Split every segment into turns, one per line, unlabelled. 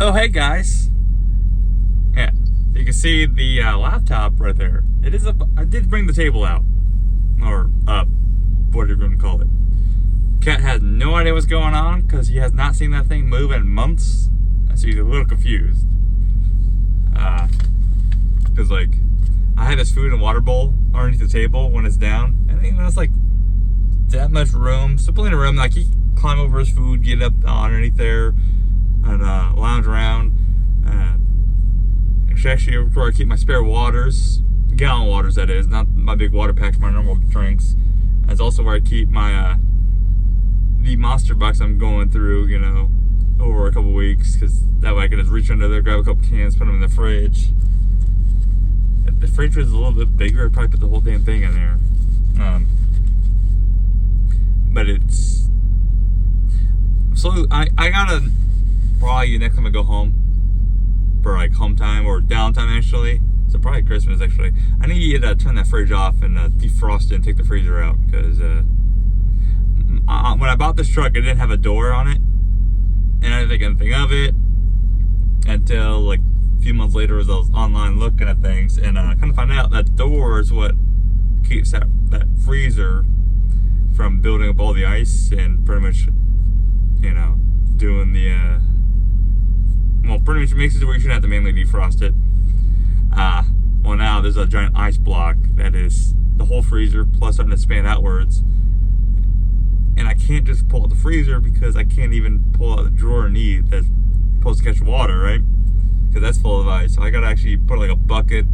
Oh, hey guys. Yeah, you can see the laptop right there. I did bring the table out. Or up, whatever you're going to call it. Cat has no idea what's going on because he has not seen that thing move in months. So he's a little confused. Because, I had this food and water bowl underneath the table when it's down. And, it's like that much room. So plenty of room. Like, he can climb over his food, get up underneath there, and lounge around. It's actually where I keep my spare waters, gallon waters that is, not my big water packs for my normal drinks. That's also where I keep my the monster box I'm going through, over a couple weeks, because that way I can just reach under there, grab a couple cans, put them in the fridge. If the fridge was a little bit bigger, I'd probably put the whole damn thing in there. But it's so I gotta probably next time I go home for home time or downtime actually. So probably Christmas actually. I need to turn that fridge off and defrost it and take the freezer out because when I bought this truck, it didn't have a door on it, and I didn't think anything of it until a few months later as I was online looking at things, and I kind of found out that door is what keeps that freezer from building up all the ice and pretty much, doing the pretty much makes it where you shouldn't have to manually defrost it. Well, now there's a giant ice block that is the whole freezer plus starting to expand outwards. And I can't just pull out the freezer because I can't even pull out the drawer underneath that's supposed to catch water, right? Because that's full of ice. So I gotta actually put a bucket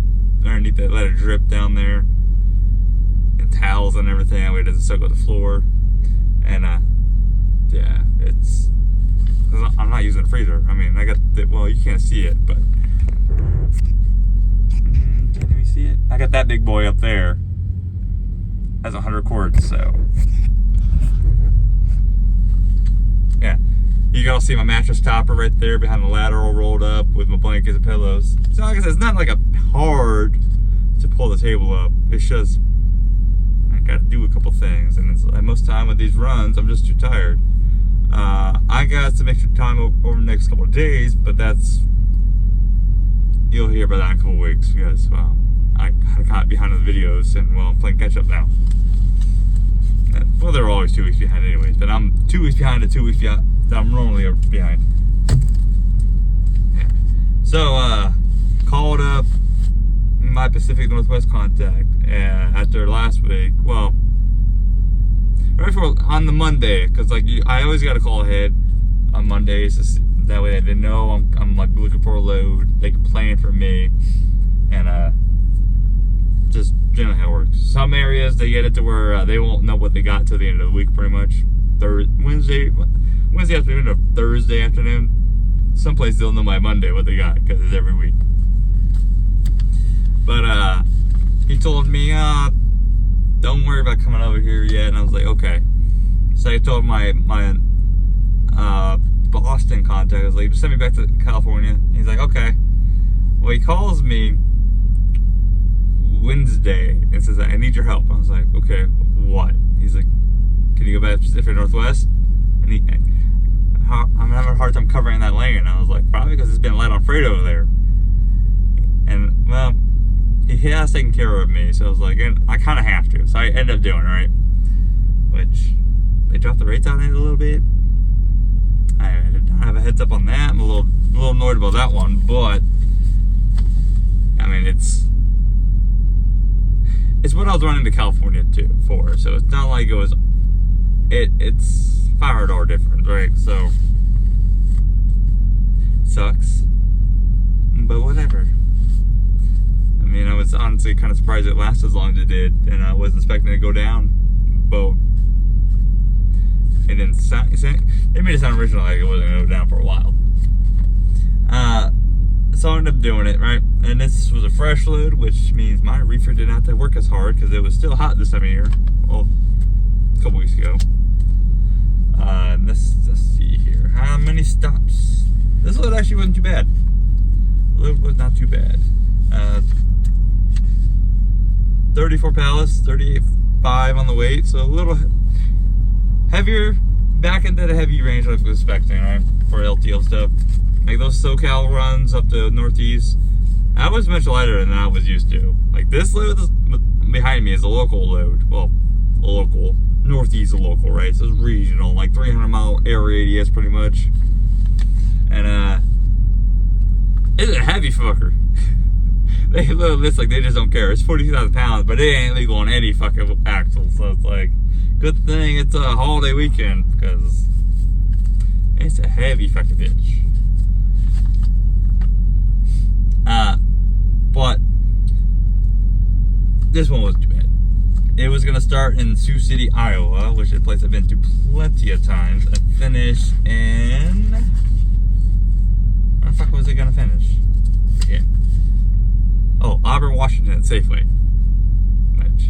underneath it, let it drip down there, and towels and everything. That way it doesn't soak up the floor. And yeah, I'm not using a freezer. I mean, you can't see it, but can you see it? I got that big boy up there. Has 100 quarts, so. Yeah, you can all see my mattress topper right there behind the lateral rolled up with my blankets and pillows. So like I said, it's not hard to pull the table up. It's just I gotta do a couple things, and it's most time with these runs, I'm just too tired. I got some extra time over the next couple of days, but you'll hear about that in a couple of weeks because I got behind on the videos, and I'm playing catch up now. Well, they're always 2 weeks behind anyways, but I'm 2 weeks behind the 2 weeks behind that I'm normally behind. Yeah. So, called up my Pacific Northwest contact after last week. Well, on the Monday, because I always got to call ahead on Mondays. That way they know I'm looking for a load. They can plan for me, and just generally how it works. Some areas they get it to where they won't know what they got till the end of the week, pretty much. Wednesday afternoon or Thursday afternoon. Some places they'll know by Monday what they got because it's every week. But he told me, don't worry about coming over here yet, and I was like, okay. So I told my Boston contact, I was like, just send me back to California. He's like, okay. Well, he calls me Wednesday and says, I need your help. I was like, okay, what? He's like, can you go back to Pacific Northwest? And I'm having a hard time covering that lane. I was like, probably because it's been light on freight over there. And, well, he has taken care of me, so I was like, I kind of have to. So I ended up doing it, right? Which, they dropped the rates on it a little bit. I did not have a heads up on that. I'm a little annoyed about that one, but, I mean, it's what I was running to California for, so it's not like it's $500 difference, right? So sucks, but whatever. I mean, I was honestly kind of surprised it lasted as long as it did, and I wasn't expecting it to go down, but it didn't sound. It made it sound original like it wasn't going to go down for a while. So I ended up doing it, right? And this was a fresh load, which means my reefer didn't have to work as hard because it was still hot this time of year. Well, a couple weeks ago. Let's see here. How many stops? This load actually wasn't too bad. The load was not too bad. 34 pallets, 38.5 on the weight, so a little heavier, back into the heavy range like I was expecting, right, for LTL stuff. Like those SoCal runs up to Northeast, that was much lighter than I was used to. Like this load behind me is a local load. Well, a local. Northeast a local, right? So it's regional, like 300-mile air radius pretty much. And it's a heavy fucker. They load this like they just don't care. It's 42,000 pounds, but it ain't legal on any fucking axle. So it's like, good thing it's a holiday weekend because it's a heavy fucking bitch. But this one wasn't too bad. It was gonna start in Sioux City, Iowa, which is a place I've been to plenty of times, and finish in. Where the fuck was it gonna finish? Forget. Oh, Auburn, Washington at Safeway. Which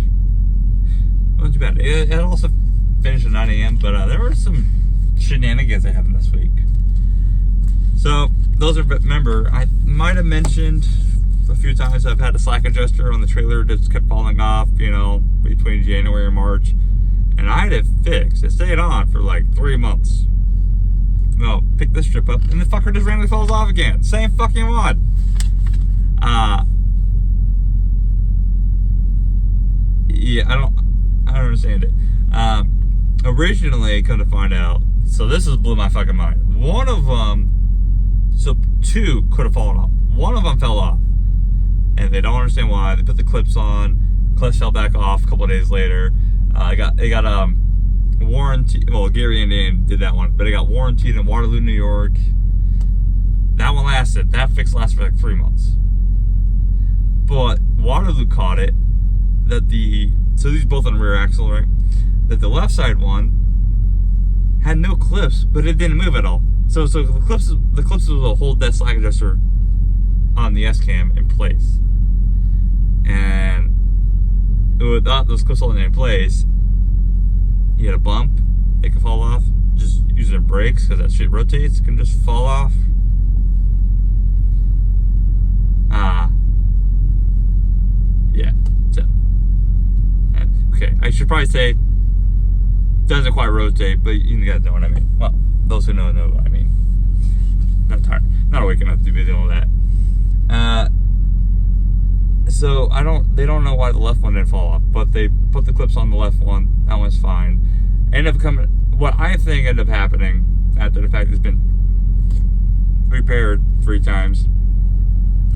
wasn't too bad. It also finished at 9 a.m., but there were some shenanigans that happened this week. So, those are, remember, I might have mentioned a few times I've had a slack adjuster on the trailer that just kept falling off, you know, between January and March. And I had it fixed. It stayed on for like 3 months. Well, pick this strip up, and the fucker just randomly falls off again. Same fucking one. Yeah, I don't understand it. Originally, come to find out, so this has blew my fucking mind. One of them, so two could have fallen off. One of them fell off, and they don't understand why. They put the clips on, clips fell back off a couple of days later. They got warranty. Well, Gary Indian did that one, but it got warranted in Waterloo, New York. That one lasted. That fix lasted for like 3 months. But Waterloo caught it. So these both on the rear axle, right? That the left side one had no clips, but it didn't move at all. So the clips will hold that slack adjuster on the S-cam in place. And without those clips holding it in place, you hit a bump, it can fall off. Just using brakes, because that shit rotates, it can just fall off. Yeah. So, okay, I should probably say doesn't quite rotate, but you guys know what I mean. Well, those who know what I mean. Not tired, not awake enough to be doing all that. So they don't know why the left one didn't fall off, but they put the clips on the left one. That one's fine. What I think ended up happening after the fact it's been repaired 3 times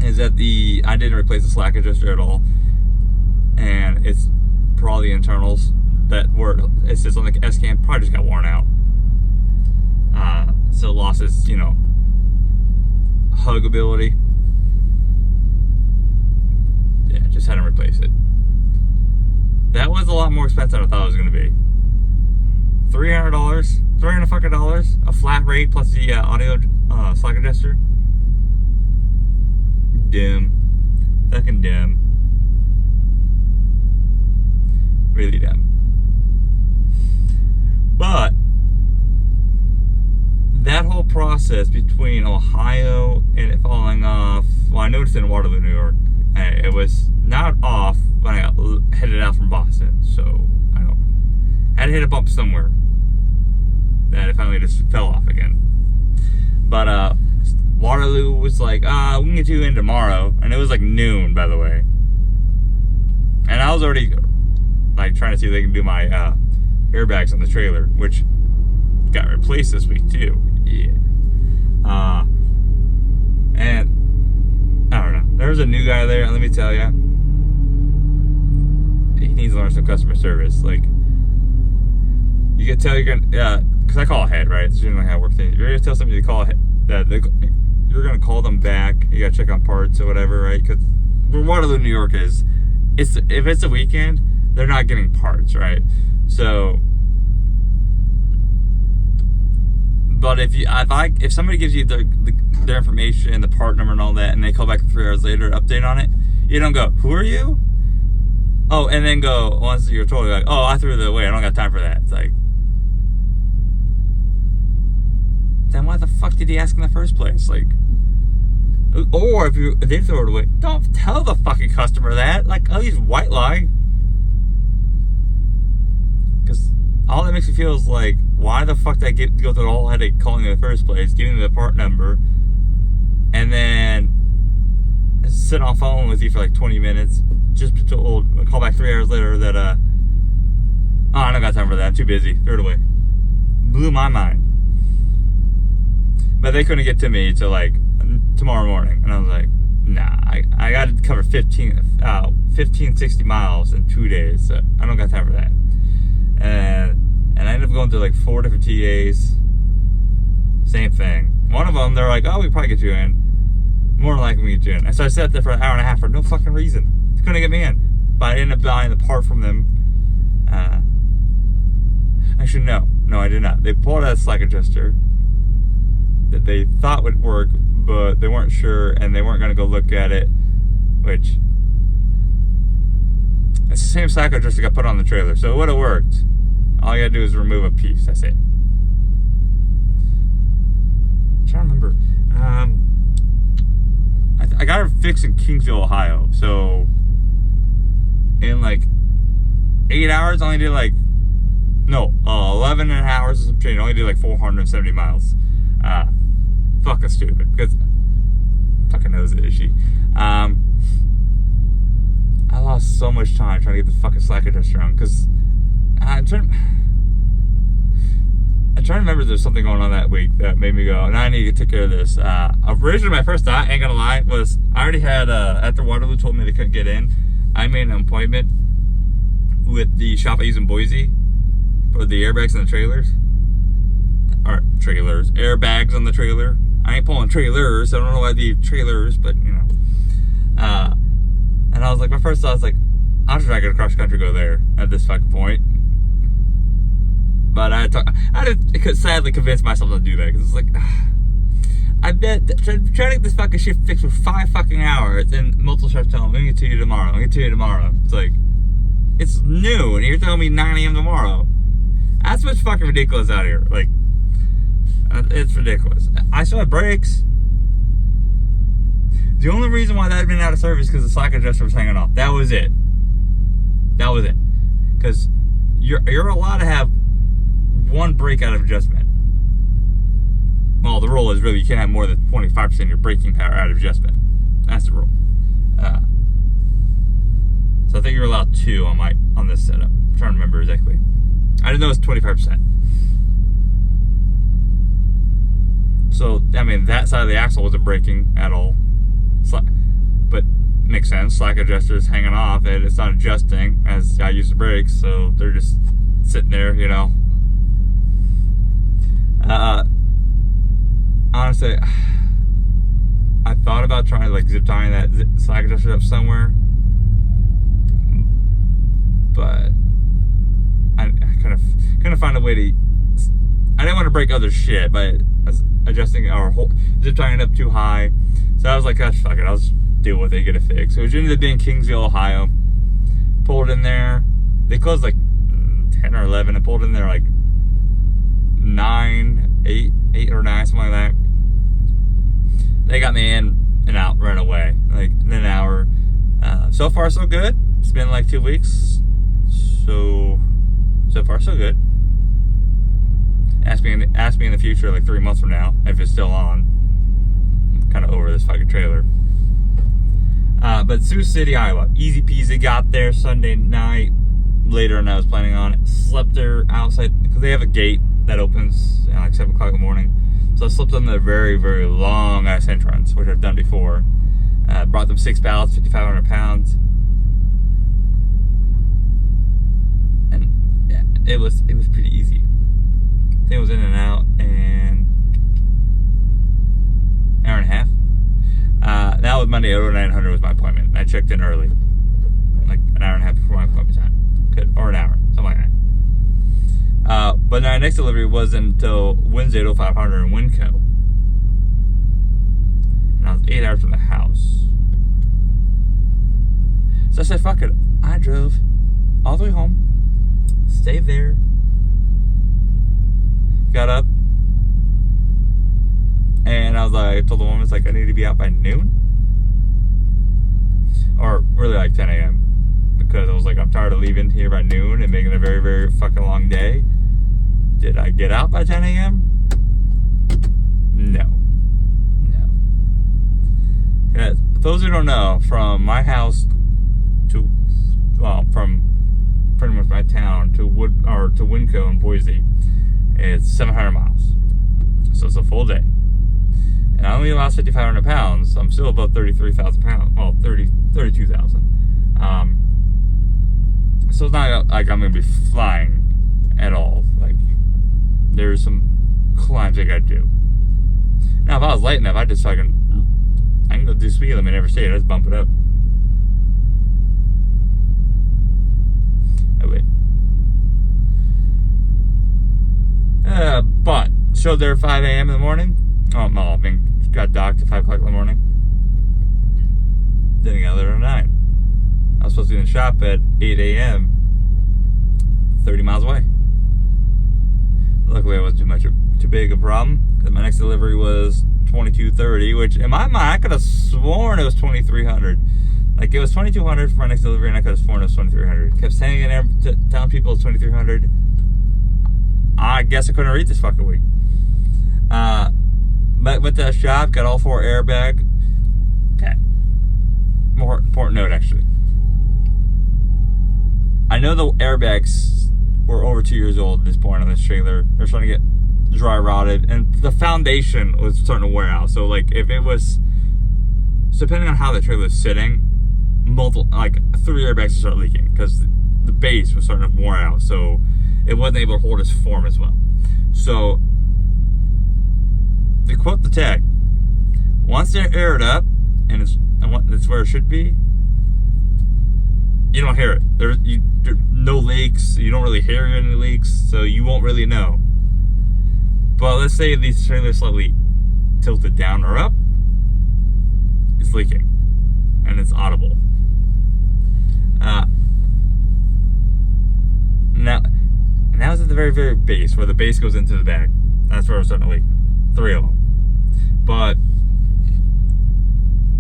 is that I didn't replace the slack adjuster at all, and it's probably the internals that it sits on the S-cam probably just got worn out. So it lost its, huggability. Yeah, just had to replace it. That was a lot more expensive than I thought it was going to be. $300, a flat rate plus the audio slack adjuster. Dumb. Fucking dumb. Really dumb. But that whole process between Ohio and it falling off, well, I noticed in Waterloo, New York, it was not off when I got headed out from Boston, so I had to hit a bump somewhere that it finally just fell off again. But Waterloo was like, we can get you in tomorrow, and it was like noon, by the way. And I was already like trying to see if they can do my airbags on the trailer, which got replaced this week too. Yeah. And I don't know. There's a new guy there, and let me tell you, he needs to learn some customer service. Like, you can tell you're gonna, because I call ahead, right? It's generally how I work things. You're gonna tell somebody to call ahead, you're gonna call them back. You gotta check on parts or whatever, right? Because Waterloo, New York if it's a weekend, they're not getting parts, right? So, but if somebody gives you their information, the part number and all that, and they call back 3 hours later, update on it, you don't go, who are you? Oh, and then go, once you're totally like, oh, I threw it away, I don't got time for that. It's like, then why the fuck did he ask in the first place? Like, or if they throw it away, don't tell the fucking customer that. Like, at least white lie. Because all that makes me feel is like, why the fuck did I go through the whole headache calling in the first place, giving me the part number, And then sit on phone with you for like 20 minutes. Just to call back 3 hours later that, oh, I don't got time for that. I'm too busy. Throw it away. Blew my mind. But they couldn't get to me till like tomorrow morning. And I was like, nah, I got to cover 60 miles in 2 days. So I don't got time for that. And I ended up going to like 4 different TAs. Same thing. One of them, they're like, oh, we probably get you in. More than likely we get you in. So I sat there for an hour and a half for no fucking reason. They couldn't get me in. But I ended up buying the part from them. Actually, no, I did not. They pulled out a slack adjuster that they thought would work, but they weren't sure, and they weren't going to go look at it, which it's the same slack adjuster got put on the trailer, so it would have worked. All you got to do is remove a piece. That's it. I'm trying to remember. I got her fixed in Kingsville, Ohio, so in like 8 hours, I only did like 11 hours or some change. I only did like 470 miles. Fucking stupid, because fucking knows it, is she? I lost so much time trying to get the fucking slack adjuster on, because I'm trying to remember there's something going on that week that made me go, now I need to take care of this. Originally my first thought, ain't gonna lie, was I already had, after Waterloo told me they couldn't get in, I made an appointment with the shop I use in Boise for the airbags in the trailers. Or trailers, airbags on the trailer. I ain't pulling trailers, so I don't know why the trailers, but you know. And I was like, my first thought was like, I'll just drag it across the country, go there at this fucking point. But I could sadly convince myself to do that, because it's like, I bet trying to get this fucking shit fixed for 5 fucking hours, and multiple shops telling me, I'm gonna get to you tomorrow. It's like, it's noon, and you're telling me 9 a.m. tomorrow. That's what's fucking ridiculous out here. Like, it's ridiculous. I still had brakes. The only reason why that had been out of service is because the slack adjuster was hanging off. That was it. Because you're allowed to have one brake out of adjustment. Well, the rule is really you can't have more than 25% of your braking power out of adjustment. That's the rule. So I think you're allowed 2 on this setup. I'm trying to remember exactly. I didn't know it was 25%. So, I mean, that side of the axle wasn't braking at all. But makes sense. Slack adjuster is hanging off and it's not adjusting as I use the brakes, so they're just sitting there, you know. Honestly, I thought about trying to like zip tying that slack adjuster up somewhere, but I couldn't find a way to. I didn't want to break other shit, but adjusting or zip tying it up too high. So I was like, gosh, fuck it, I'll just deal with it, get it fixed. So it ended up being Kingsville, Ohio. Pulled in there. They closed like 10 or 11. I pulled in there like 8 or 9, something like that. They got me in and out right away, like in an hour. So far, so good. It's been like 2 weeks. So far, so good. Ask me in the future, like 3 months from now, if it's still on. I'm kind of over this fucking trailer. But Sioux City, Iowa, easy peasy. Got there Sunday night, later than I was planning on it. Slept there outside because they have a gate that opens at like 7 o'clock in the morning. So I slept on the very, very long ass entrance, which I've done before. Brought them 6 pallets, 5,500 pounds. And yeah, it was pretty easy. I think it was in and out in an hour and a half. That was Monday, 0900 was my appointment. I checked in early, like an hour and a half before my appointment time. Or an hour, something like that. But our next delivery wasn't until Wednesday at 0500 in Winco. And I was 8 hours from the house. So I said, fuck it. I drove all the way home, stayed there, got up, and I was like, I told the woman, it's like, I need to be out by noon. Or really like 10 a.m. Because I was like, I'm tired of leaving here by noon and making a very, very fucking long day. Did I get out by 10 a.m.? No. those who don't know, from my house to, well, from pretty much my town to Winco in Boise, it's 700 miles. So it's a full day. And I only lost 5,500 pounds. I'm still above 33,000 pounds. Well, 32,000. So it's not like I'm going to be flying at all. Like, there's some climbs I got to do. Now, if I was light enough, I can go do speed limit every state. I just bump it up. Oh, wait. But, showed there at 5 a.m. in the morning. Oh, no, I mean, got docked at 5 o'clock in the morning. Didn't get there at 9. I was supposed to be in the shop at 8 a.m. 30 miles away. Luckily, it wasn't too big a problem, because my next delivery was 22:30, which in my mind, I could have sworn it was 2,300. Like, it was 2,200 for my next delivery, and I could have sworn it was 2,300. Kept saying it, telling people it's 2,300. I guess I couldn't read this fucking week. But went to that shop, got all 4 airbag. Okay. More important note, actually. I know the airbags were over 2 years old at this point on this trailer. They're starting to get dry rotted, and the foundation was starting to wear out. So, like, if it was, so depending on how the trailer was sitting, 3 airbags would start leaking because the base was starting to wear out. So it wasn't able to hold its form as well. So, to quote the tech, once they're aired up and it's where it should be, you don't hear it. There's no leaks. You don't really hear any leaks, so you won't really know. But let's say these trailers slightly tilted down or up, it's leaking, and it's audible. Now it's at the very, very base, where the base goes into the bag. That's where it's starting to leak. 3 of them. But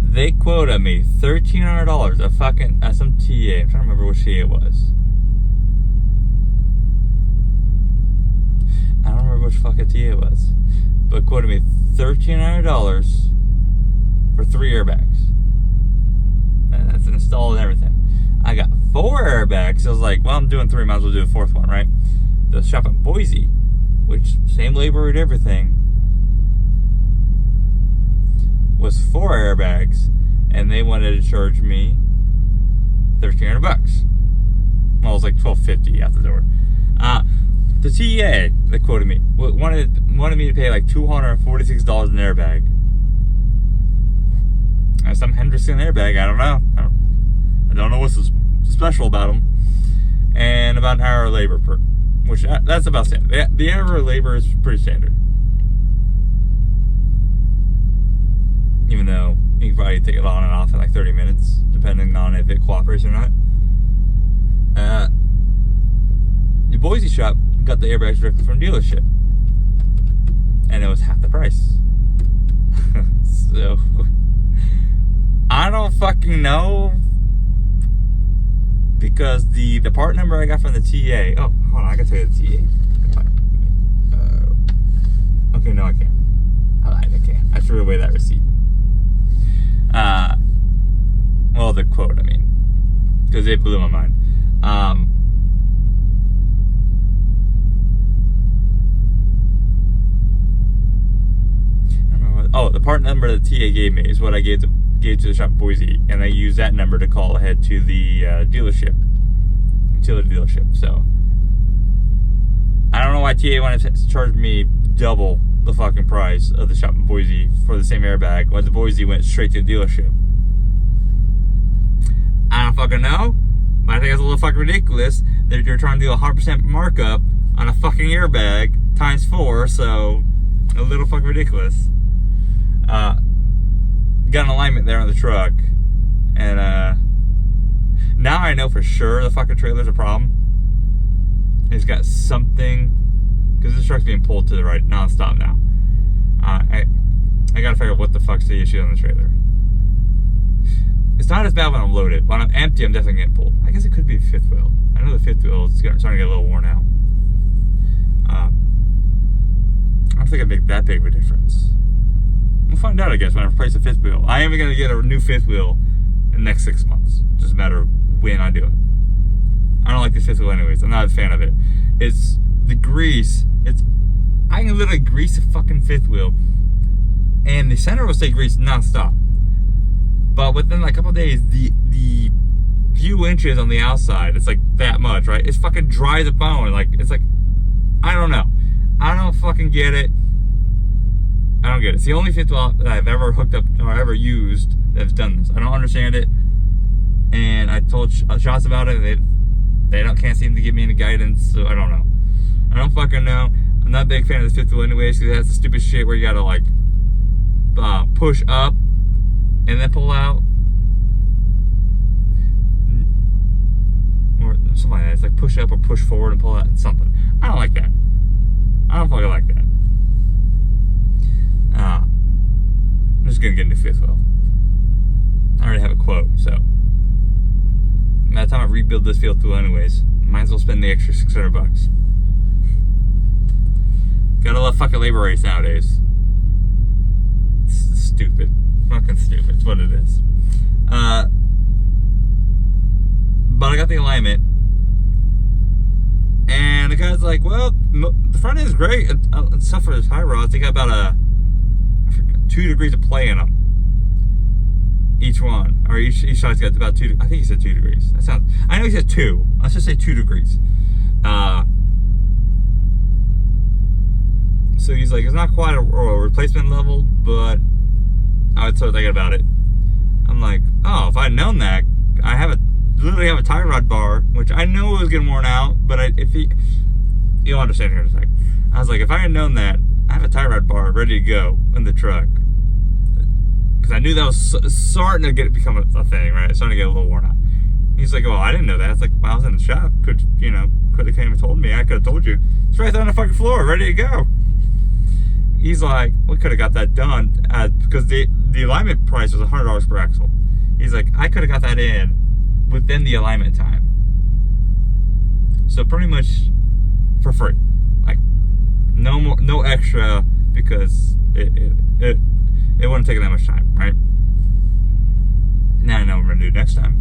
they quoted me $1,300 a fucking some TA. I'm trying to remember which TA it was. I don't remember which fucking TA it was. But quoted me $1,300 for 3 airbags. And that's installed and everything. I got 4 airbags. So I was like, well, I'm doing 3, might as well do a 4th one, right? The shop in Boise, which same labor and everything, was 4 airbags, and they wanted to charge me $1,300. Well, it was like $1,250 out the door. The TA that quoted me wanted me to pay like $246 an airbag. Some Hendrickson airbag, I don't know. I don't know what's so special about them. And about an hour of labor per, which that's about standard. The hour of labor is pretty standard. Even though you can probably take it on and off in like 30 minutes, depending on if it cooperates or not. The Boise shop got the airbags directly from dealership, and it was half the price. So I don't fucking know, because the part number I got from the TA. Oh, hold on, I can tell you the TA. Okay, no, I can't. I lied, I can't. I threw away that receipt. Well, the quote, I mean, because it blew my mind. The part number that TA gave me is what I gave to the shop in Boise, and I used that number to call ahead to the utility dealership. So I don't know why TA wanted to charge me double the fucking price of the shop in Boise for the same airbag when the Boise went straight to the dealership. I don't fucking know, but I think it's a little fucking ridiculous that you're trying to do a 100% markup on a fucking airbag times 4, so a little fucking ridiculous. Got an alignment there on the truck, and now I know for sure the fucking trailer's a problem. It's got something, because this truck's being pulled to the right non-stop now. I gotta figure out what the fuck's the issue on the trailer. It's not as bad when I'm loaded. When I'm empty, I'm definitely getting pulled. I guess it could be the 5th wheel. I know the 5th wheel is starting to get a little worn out. I don't think it'd make that big of a difference. find out, I guess, when I replace the fifth wheel. I am going to get a new fifth wheel in the next 6 months. Just a matter of when I do it. I don't like the fifth wheel anyways. I'm not a fan of it. It's the grease. I can literally grease the fucking fifth wheel, and the center will stay greased nonstop. But within like a couple of days, the few inches on the outside, it's like that much, right? It's fucking dry as a bone. Like, it's like, I don't know. I don't fucking get it. I don't get it. It's the only fifth wheel that I've ever hooked up or ever used that's done this. I don't understand it. And I told Shots about it. They can't seem to give me any guidance, so I don't know. I don't fucking know. I'm not a big fan of the fifth wheel anyways, because it has the stupid shit where you gotta like push up and then pull out, or something like that. It's like push up or push forward and pull out. Something. I don't like that. I don't fucking like that. I'm just gonna get into fifth wheel. I already have a quote, so by the time I rebuild this fifth wheel anyways, might as well spend the extra $600. Gotta love fucking labor rates nowadays. It's stupid. Fucking stupid. It's what it is. But I got the alignment. And the guy's like, well, the front end is great. Except for his high rods, they got about 2 degrees of play in them. Each one. Or each side's got about 2. I think he said 2 degrees. I know he said 2. Let's just say 2 degrees. So he's like, it's not quite a replacement level, but I would start thinking about it. I'm like, oh, if I'd known that, literally have a tie rod bar, which I know it was getting worn out, but you'll understand here in a sec. I was like, if I had known that, I have a tie rod bar ready to go in the truck. Because I knew that was starting to become a thing, right? It's starting to get a little worn out. He's like, well, I didn't know that. It's like, when I was in the shop, could have came and told me. I could have told you. It's right there on the fucking floor, ready to go. He's like, we could have got that done because the alignment price was $100 per axle. He's like, I could have got that in within the alignment time. So pretty much for free, like no extra, because it wouldn't take that much time, right? Now I know what we're gonna do next time.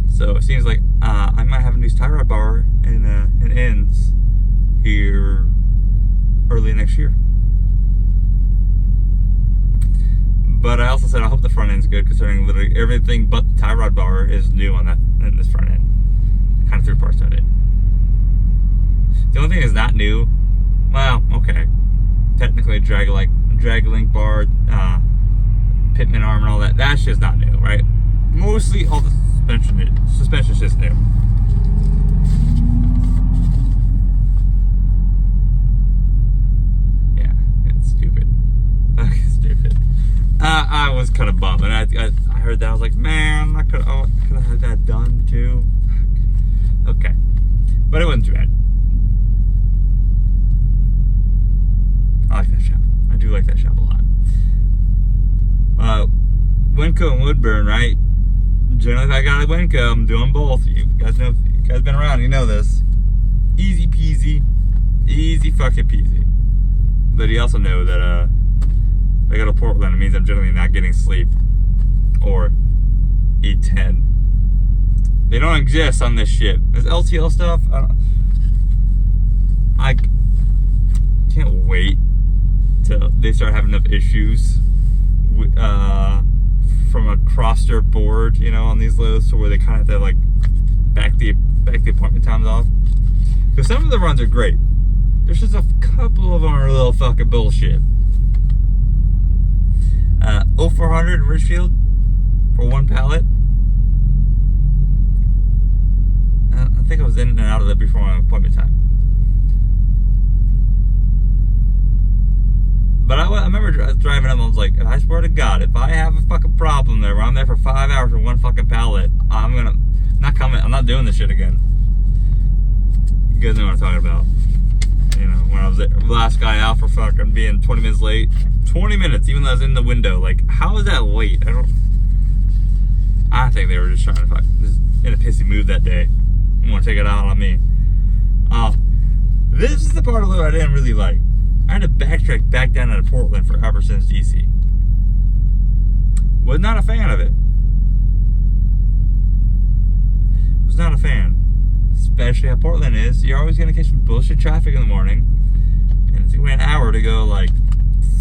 So it seems like I might have a new tie rod bar and ends here early next year. But I also said I hope the front end's good, considering literally everything but the tie rod bar is new in this front end. Kind of threw parts at it. The only thing that's not new, well, okay, technically drag link bar, pitman arm and all that. That shit's not new, right? Mostly all the suspension shit's new. Yeah, it's stupid. Okay, stupid. I was kind of bummed, and I heard that. I was like, man, I could have had that done too. Okay, but it wasn't too bad. I like that shop. I do like that shop a lot. Winco and Woodburn, right? Generally, if I got a Winco, I'm doing both. You guys know, if you guys been around, you know this. Easy peasy, easy fucking peasy. But you also know that I go to Portland, it means I'm generally not getting sleep or E10. They don't exist on this shit. This LTL stuff, I can't wait till they start having enough issues from across their board, on these loads, to where they kind of have to like back the appointment times off. Because some of the runs are great. There's just a couple of them are a little fucking bullshit. 0400 in Richfield for one pallet. I think I was in and out of it before my appointment time. But I remember driving up, I was like, I swear to God, if I have a fucking problem there where I'm there for 5 hours for one fucking pallet, I'm not doing this shit again. You guys know what I'm talking about. When I was the last guy out for fucking being 20 minutes late. 20 minutes, even though I was in the window. Like, how is that late? I think they were just trying to just in a pissy mood that day. Want to take it out on me. This is the part of it I didn't really like. I had to backtrack back down to Portland for Albertsons DC. Was not a fan of it. Was not a fan. Especially how Portland is. You're always going to catch some bullshit traffic in the morning. And it's going to be an hour to go like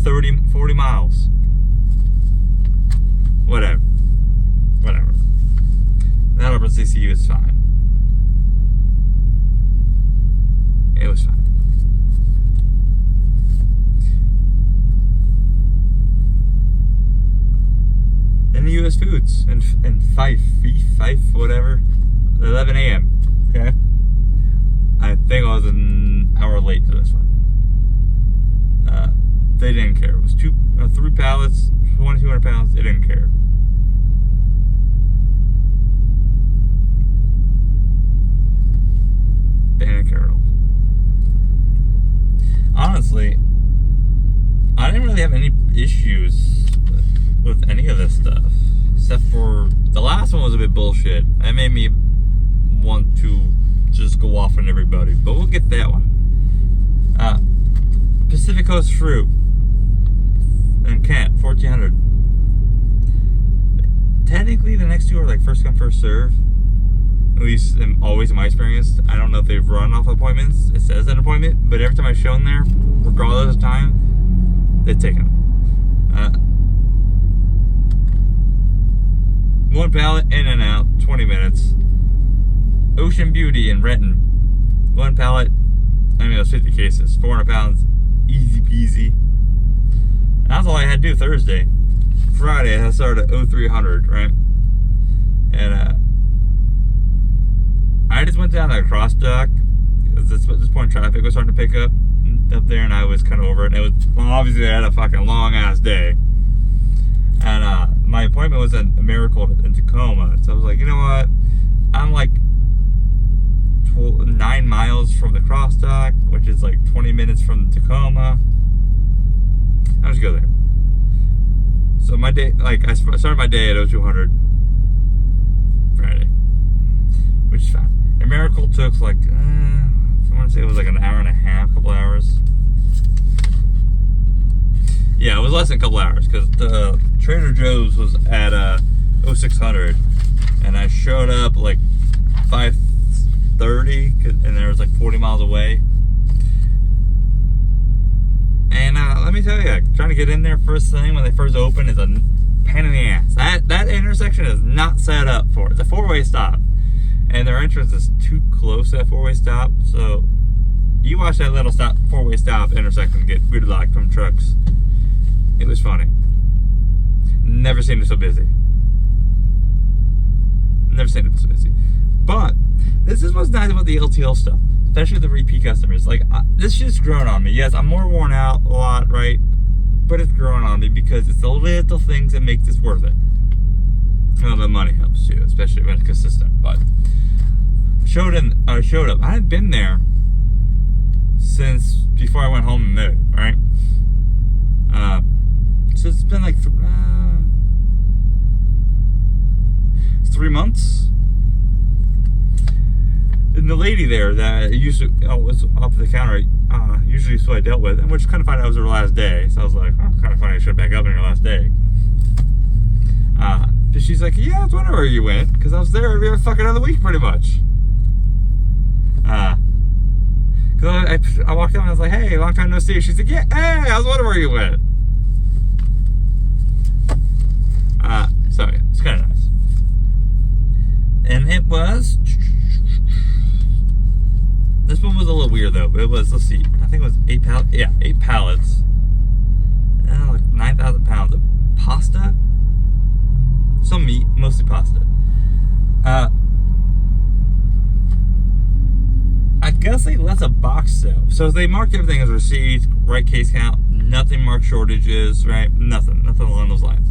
30, 40 miles. Whatever. That Albertsons DC was fine. It was fine. Then the U.S. Foods in Fife, whatever, 11 a.m. Okay, I think I was an hour late to this one. They didn't care. It was 3 pallets, 2,200 pounds. They didn't care. They didn't care at all. Honestly, I didn't really have any issues with any of this stuff, except for the last one was a bit bullshit. It made me want to just go off on everybody, but we'll get that one. Pacific Coast Fruit in Kent, 1,400. Technically, the next two are like first come, first serve. At least, always in my experience. I don't know if they've run off appointments. It says an appointment, but every time I've shown there, regardless of time, they've taken them. One pallet, in and out, 20 minutes. Ocean Beauty in Renton. One pallet, it was 50 cases, 400 pounds, easy peasy. And that's all I had to do Thursday. Friday, I started at 0300, right? And I just went down that cross dock. At this point, traffic was starting to pick up there, and I was kind of over it. And it was, well, obviously, I had a fucking long ass day. And my appointment was at Miracle in Tacoma. So I was like, you know what? I'm like 9 miles from the crossdock, which is like 20 minutes from Tacoma. I'll just go there. So my day, like, I started my day at 0200 Friday, which is fine. And Miracle took like, I want to say it was like an hour and a half, couple hours. Yeah, it was less than a couple hours, because the Trader Joe's was at 0600, and I showed up like 5:30, and there was like 40 miles away. And let me tell you, trying to get in there first thing when they first open is a pain in the ass. That intersection is not set up for it. It's a 4-way stop, and their entrance is too close to that 4-way stop. So you watch that little 4-way stop intersection get gridlocked from trucks. It was funny. Never seen it so busy. Never seen it so busy. But this is what's nice about the LTL stuff, especially the repeat customers. Like, this shit's grown on me. Yes, I'm more worn out a lot, right? But it's grown on me because it's the little things that make this worth it. Well, the money helps too, especially when it's consistent. But I showed up. I hadn't been there since before I went home in May, right? So it's been like 3 months. And the lady there that was up the counter, usually is who I dealt with, and which kind of found out it was her last day. So I was like, oh, kind of funny I showed back up on her last day. But she's like, yeah, I was wondering where you went, because I was there every fucking other week, pretty much. Because I walked up and I was like, hey, long time no see. She's like, yeah, hey, I was wondering where you went. So yeah, it's kind of nice. And it was, this one was a little weird though, but it was, let's see, I think it was 8 pallets, like 9,000 pounds of pasta, some meat, mostly pasta. I guess they left a box though, so they marked everything as receipts, right case count, nothing marked shortages, right, nothing along those lines.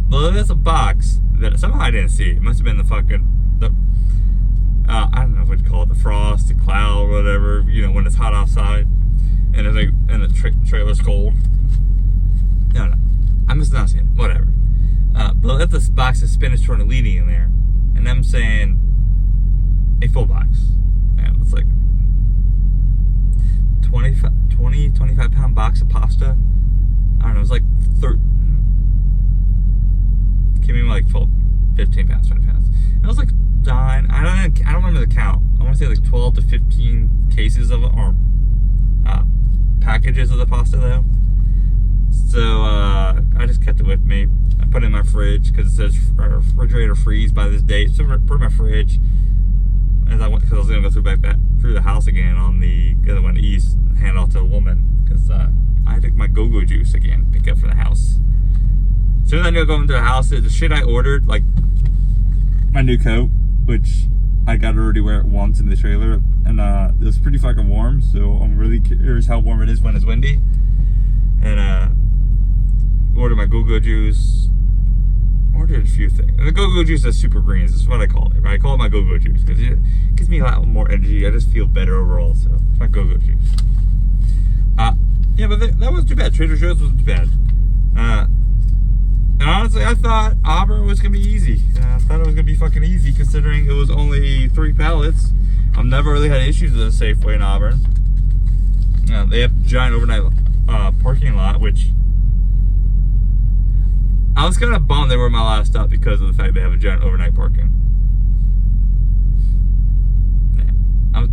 Well, there's a box that somehow I didn't see. It must have been the I don't know what you call it, the frost, the cloud, whatever, you know, when it's hot outside and it's like, and the trailer's cold. No, I must not see it, whatever. But let this box of spinach tortellini in there, and I'm saying a full box. And it's like 25 pound box of pasta. I don't know, it was like give me like 12, 15 pounds, 20 pounds. And I was like dying. I don't remember the count. I want to say like 12 to 15 cases of it, or packages of the pasta though. So I just kept it with me. I put it in my fridge because it says refrigerator freeze by this date. So I put it in my fridge as I went, because I was gonna go back through the house again because I went east and hand it off to a woman, because I took my go-go juice again, pick up from the house. As soon as I knew going to the house, the shit I ordered, like my new coat, which I got to already wear it once in the trailer, and it was pretty fucking warm, so I'm really curious how warm it is when it's windy. And ordered my go-go juice, ordered a few things. And the go-go juice is super greens, is what I call it, right? I call it my go-go juice, because it gives me a lot more energy. I just feel better overall, so it's my go-go juice. Yeah, but that wasn't too bad. Trader Joe's wasn't too bad. And honestly, I thought Auburn was going to be easy. I thought it was going to be fucking easy, considering it was only 3 pallets. I've never really had issues with a Safeway in Auburn. They have a giant overnight parking lot, which I was kind of bummed they were my last stop because of the fact they have a giant overnight parking.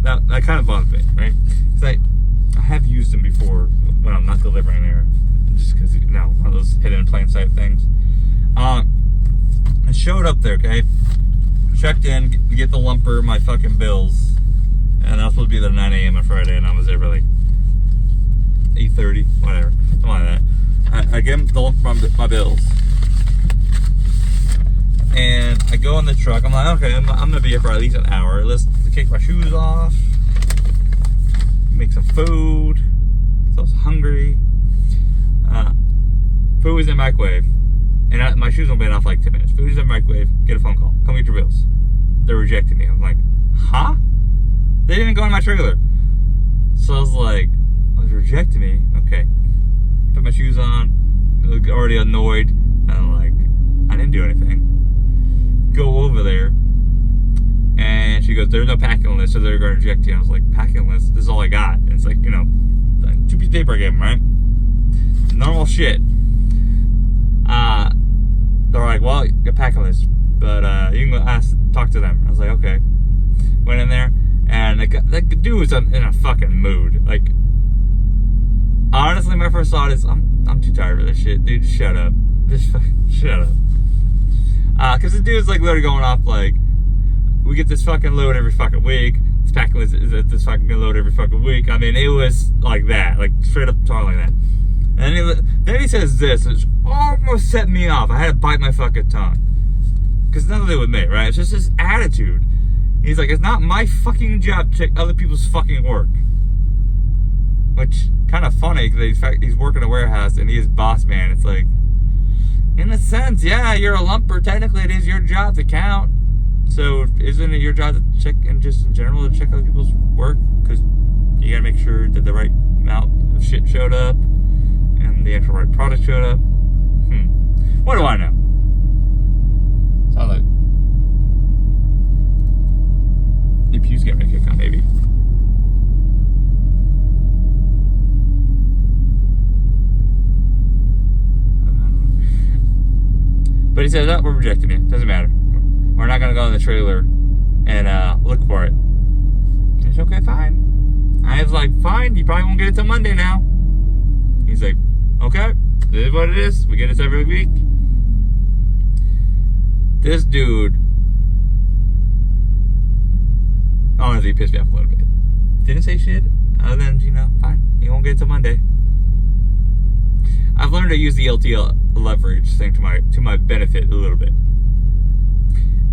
That kind of bummed me, right? Because I have used them before when I'm not delivering there, just because, one of those hidden in plain sight things. I showed up there, okay? Checked in, get the lumper, my fucking bills, and I was supposed to be there at 9 a.m. on Friday, and I was there for like 8:30, whatever, something like that. I give them the lumper, my bills, and I go in the truck. I'm like, okay, I'm gonna be here for at least an hour. Let's kick my shoes off, make some food. So I was hungry. Food was in the microwave, and my shoes won't be off like 10 minutes. Food is in the microwave. Get a phone call. Come get your bills. They're rejecting me. I'm like, huh? They didn't go in my trailer. So I was like, oh, they're rejecting me. Okay. Put my shoes on. Already annoyed. And I'm like, I didn't do anything. Go over there. And she goes, there's no packing list, so they're going to reject you. I was like, packing list? This is all I got. And it's like, 2 pieces of paper I gave them, right? Normal shit. They're like, well, your packing list, but you can go talk to them. I was like, okay. Went in there, and that dude was in a fucking mood. Like, honestly, my first thought is, I'm too tired of this shit, dude. Shut up. Just fucking shut up. Because the dude's like literally going off like, we get this fucking load every fucking week. This packing list is at this fucking load every fucking week. I mean, it was like that, like straight up talking like that. And then he says this, which almost set me off. I had to bite my fucking tongue. Because none of it with me, right? It's just his attitude. He's like, it's not my fucking job to check other people's fucking work. Which, kind of funny, because he's working a warehouse and he's boss man. It's like, in a sense, yeah, you're a lumper. Technically, it is your job to count. So, isn't it your job to check, and just in general, to check other people's work? Because you gotta make sure that the right amount of shit showed up. And the actual right product showed up. What do I know? Sounds like APU's getting a kick on, maybe. But he says, oh, we're rejecting you. Doesn't matter. We're not going to go in the trailer and look for it. It's okay, fine. I was like, fine, you probably won't get it till Monday now. He's like, okay, this is what it is. We get this every week. This dude, honestly, pissed me off a little bit. Didn't say shit other than, fine, you won't get it till Monday. I've learned to use the LTL leverage thing to my benefit a little bit.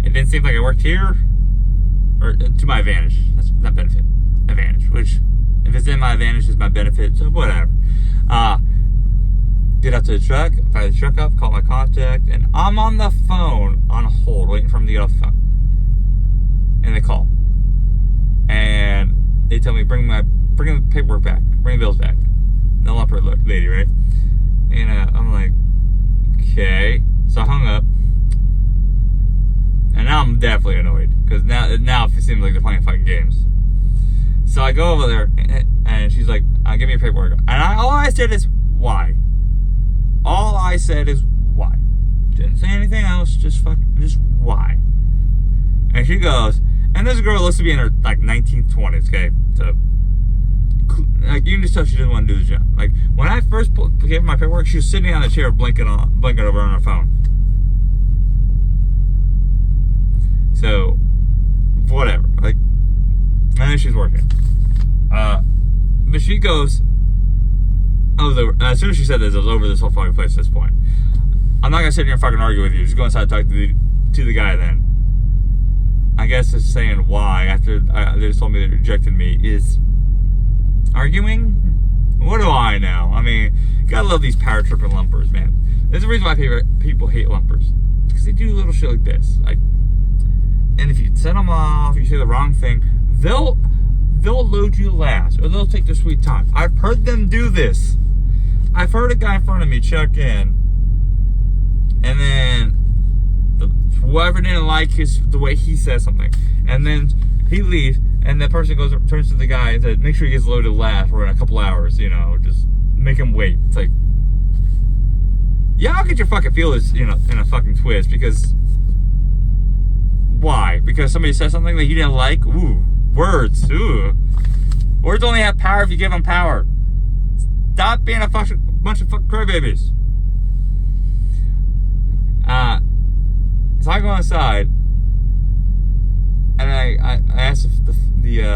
It didn't seem like it worked here, or to my advantage. That's not benefit, advantage. Which, if it's in my advantage, it's my benefit. So whatever. Get out to the truck, fire the truck up, call my contact, and I'm on the phone on hold, waiting for him to get off the phone. And they call, and they tell me bring the paperwork back, bring the bills back. The lumper lady, right? And I'm like, okay. So I hung up, and now I'm definitely annoyed because now it seems like they're playing fucking games. So I go over there, and she's like, Give me your paperwork. And all I said is, why? All I said is, why? Didn't say anything else, just why? And she goes, and this girl looks to be in her, like, 1920s, okay? So, like, you can just tell she doesn't want to do the job. Like, when I first gave her my paperwork, she was sitting on the chair blinking over on her phone. So, whatever. Like, I know she's working. But she goes, as soon as she said this, I was over this whole fucking place at this point. I'm not gonna sit here and fucking argue with you. Just go inside and talk to the guy then. I guess it's saying why after they just told me they rejected me is arguing. What do I know? I mean, you gotta love these power tripping lumpers, man. There's a reason why people hate lumpers, because they do little shit like this. Like, and if you set them off, you say the wrong thing, they'll load you last, or they'll take their sweet time. I've heard them do this. I've heard a guy in front of me check in, and then whoever didn't like the way he says something, and then he leaves, and the person turns to the guy and says, make sure he gets loaded last for in a couple hours, just make him wait. It's like, yeah, I'll get your fucking feelers, in a fucking twist, because why? Because somebody said something that you didn't like? Ooh, words, ooh. Words only have power if you give them power. Stop being a bunch of fucking crybabies. So I go inside, and I asked the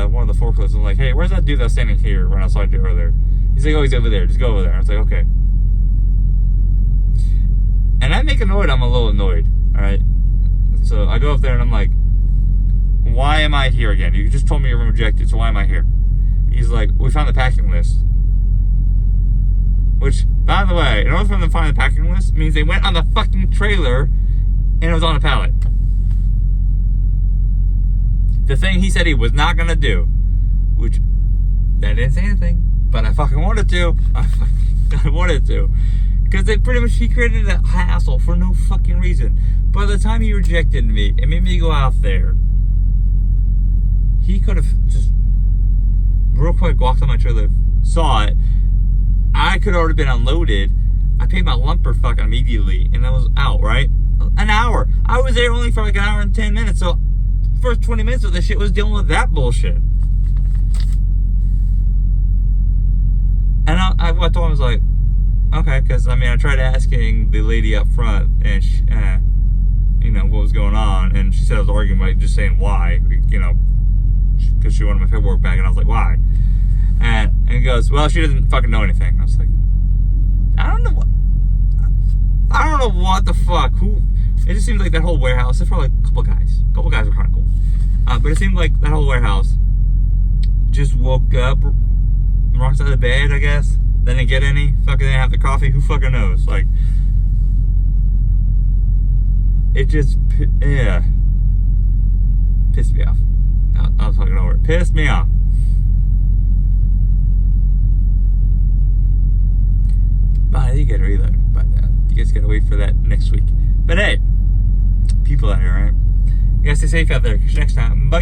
one of the forklifts, I'm like, hey, where's that dude that was standing here when I saw you earlier? He's like, oh, he's over there. Just go over there. I was like, okay. And I make a note, I'm a little annoyed, all right? So I go up there, and I'm like, why am I here again? You just told me you were rejected, so why am I here? He's like, we found the packing list. Which, by the way, in order for them to find the packing list, means they went on the fucking trailer and it was on a pallet. The thing he said he was not gonna do, which, that didn't say anything, but I fucking wanted to. I wanted to. Because he created a hassle for no fucking reason. By the time he rejected me and made me go out there, he could have just real quick walked on my trailer, saw it. I could have already been unloaded. I paid my lumper fucking immediately, and I was out, right? An hour. I was there only for like an hour and 10 minutes, so first 20 minutes of this shit was dealing with that bullshit. And I told him, I was like, okay, because I tried asking the lady up front, and she, what was going on, and she said I was arguing by just saying why, because she wanted my paperwork back, and I was like, why? And he goes, well, she doesn't fucking know anything. I was like, I don't know what the fuck. It just seemed like that whole warehouse, except for like a couple guys. A couple guys were kind of cool. But it seemed like that whole warehouse just woke up, wrong side of the bed, I guess. They didn't get any. Fucking didn't have the coffee. Who fucking knows? Like, it just, pissed me off. I was fucking over it. Pissed me off. But I did get a reload. But you guys gotta wait for that next week. But hey, people out here, right? You guys stay safe out there. Catch you next time. Bye.